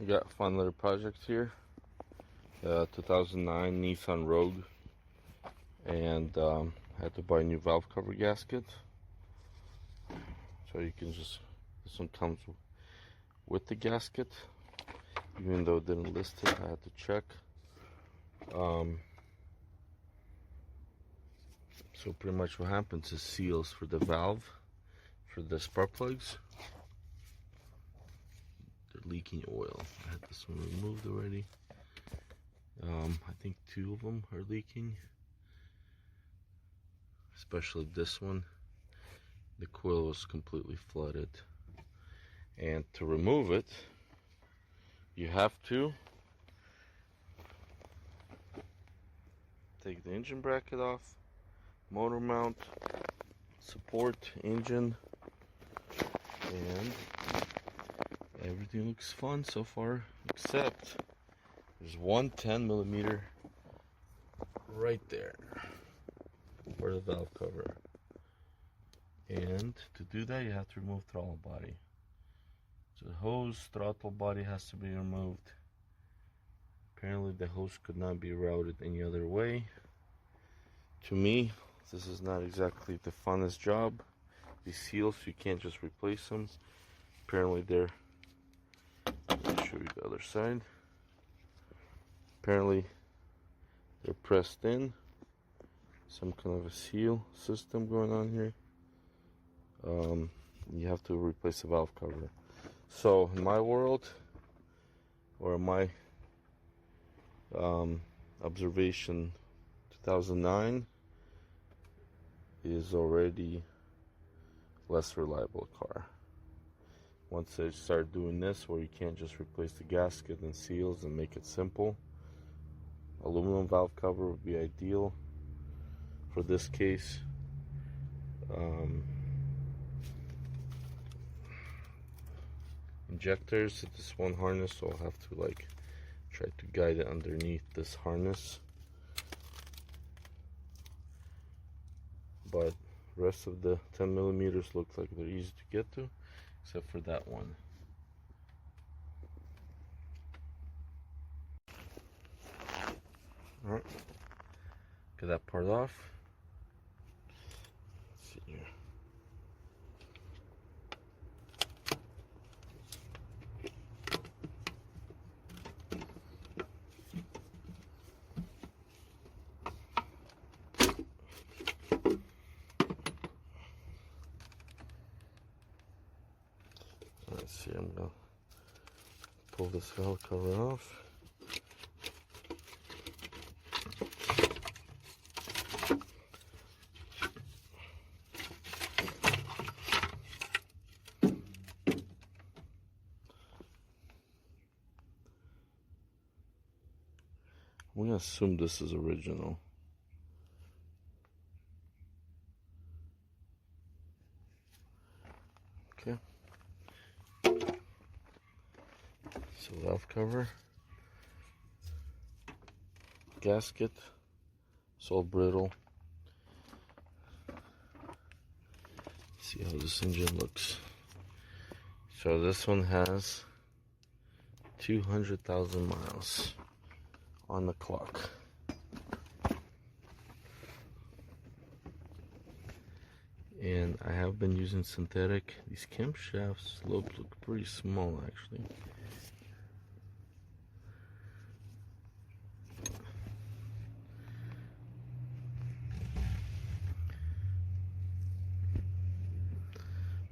We got a fun little project here. 2009 Nissan Rogue, and I had to buy a new valve cover gasket. So you can just, this one comes with the gasket, even though it didn't list it. I had to check. So pretty much what happens is seals for the valve, for the spark plugs. They're leaking oil. I had this one removed already. I think 2 of them are leaking, especially this one. The coil was completely flooded, and to remove it, you have to take the engine bracket off, motor mount, support engine, and everything looks fun so far, except there's one 10mm right there for the valve cover. And to do that, you have to remove throttle body. So the hose, throttle body has to be removed. Apparently the hose could not be routed any other way. To me, this is not exactly the funnest job. These seals, you can't just replace them. Apparently they're, let me show you the other side. Apparently they're pressed in. Some kind of a seal system going on here. You have to replace the valve cover. So in my world, or my observation, 2009 is already less reliable car. Once they start doing this, where you can't just replace the gasket and seals and make it simple, aluminum valve cover would be ideal for this case. Injectors, it's this one harness, so I'll have to like try to guide it underneath this harness. But the rest of the 10mm look like they're easy to get to, except for that one. Alright, get that part off. Let's see here. Let's see, I'm gonna pull this valve cover off. I'm gonna assume this is original. Okay. So valve cover, gasket, it's all brittle. See how this engine looks. So this one has 200,000 miles on the clock. And I have been using synthetic. These camshafts look pretty small actually.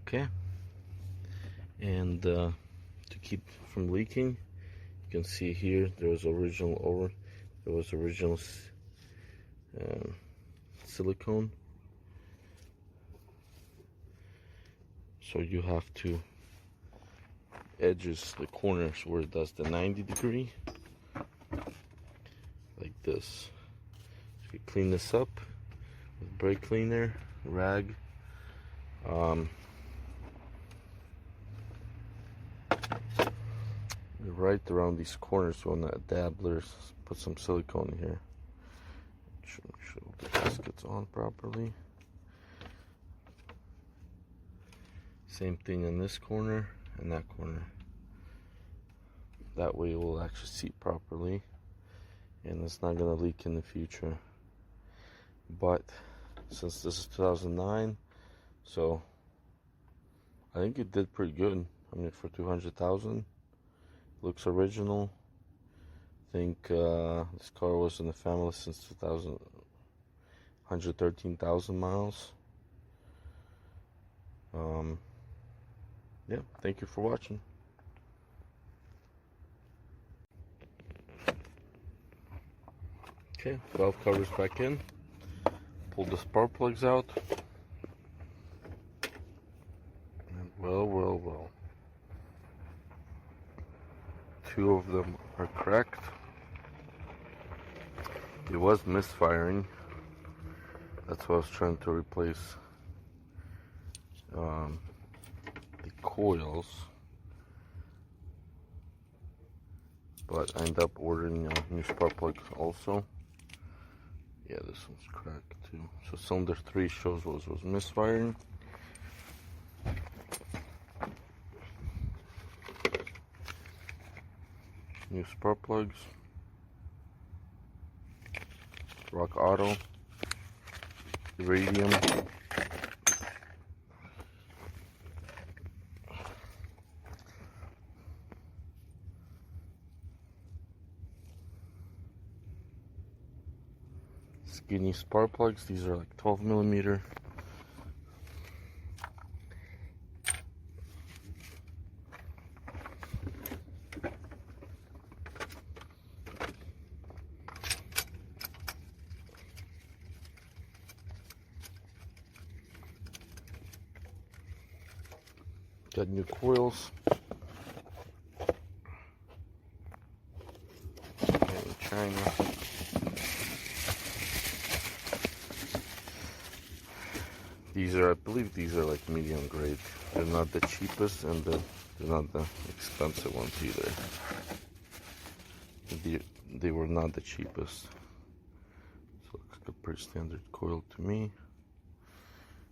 Okay, and to keep from leaking, you can see here there was original silicone. So you have to edges the corners where it does the 90-degree, like this. So you clean this up with brake cleaner, rag. Right around these corners on that dabblers, put some silicone here. Make sure the gasket's on properly. Same thing in this corner and that corner. That way it will actually seat properly and it's not gonna leak in the future. But since this is 2009, so I think it did pretty good. I mean, for 200,000, looks original. I think this car was in the family since 2000, 113,000 miles. Yeah, thank you for watching. Okay, valve covers back in. Pull the spark plugs out. And well. Two of them are cracked. It was misfiring. That's why I was trying to replace the coils. But I ended up ordering new spark plugs also. Yeah, this one's cracked too. So cylinder 3 shows was misfiring. New spark plugs. Rock Auto. Iridium. Skinny spark plugs. These are like 12 millimeter. Got new coils. Made in China. These are, I believe these are like medium grade. They're not the cheapest and they're not the expensive ones either. They were not the cheapest. So it looks like a pretty standard coil to me.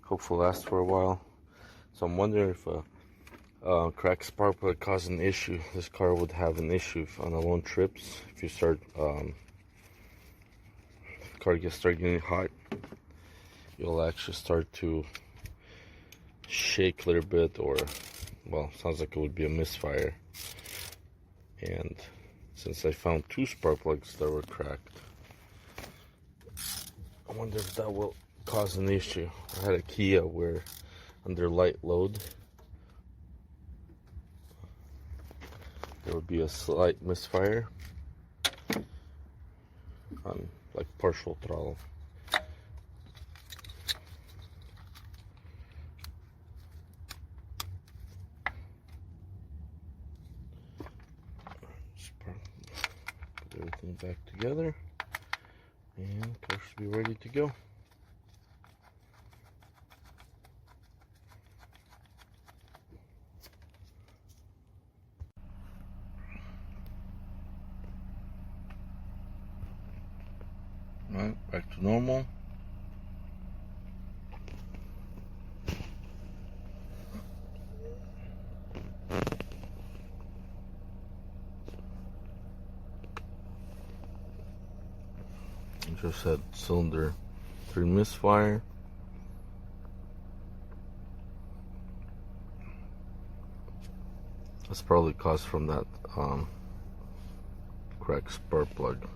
Hopefully last for a while. So I'm wondering if cracked spark plug caused an issue. This car would have an issue on the long trips. If you start, the car start getting hot, you'll actually start to shake a little bit, or, well, sounds like it would be a misfire. And since I found two spark plugs that were cracked, I wonder if that will cause an issue. I had a Kia where under light load there would be a slight misfire on like partial throttle. Put everything back together and the car should be ready to go. Alright, back to normal. Just had cylinder 3 misfire. That's probably caused from that cracked spark plug,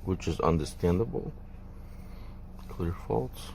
which is understandable. Clear faults.